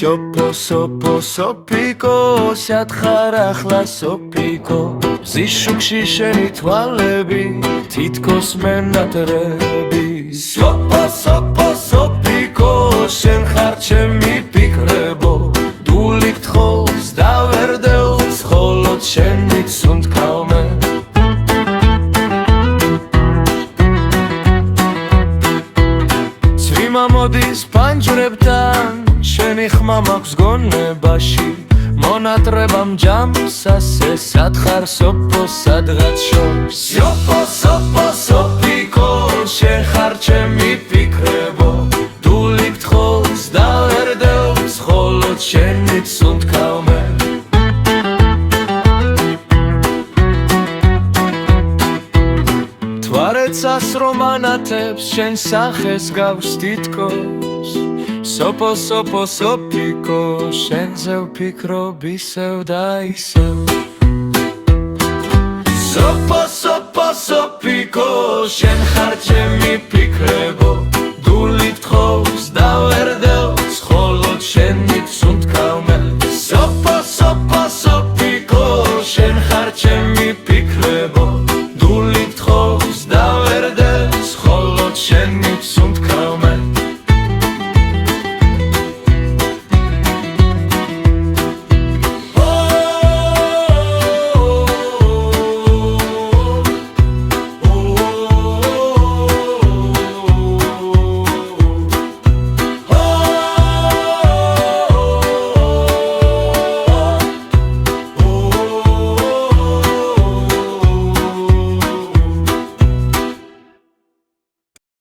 Sopo, sopo, sopiko, siatkar ახლა sopiko Zishukshi sheni tვალები, თითქოს მენატრები Sopo, sopo, sopiko, შენ ხარ ჩემი ფიქრებო დული გთხოვს და ვერ დევს, მხოლოდ შენით სუნთქავ მე ცვიმა მოდის პანჯრებთან შენი ხმა მაქვს გონებაში მონატრებამ ჯამს ასე სათხარ სოფო სადღაც შორს Sopo, sopo, sopiko, შენ ხარ ჩემი ფიქრებო დული გთხოვს და ვერ დევს, მხოლოდ შენით სუნთქავ მე თვარეცას რომ ანათებს შენ სახეს გავს თითქოს Sopo, sopo, sopiko, შენზე ვფიქრობ ისევ და ისევ Sopo, sopo, sopiko, შენ ხარ ჩემი ფიქრებო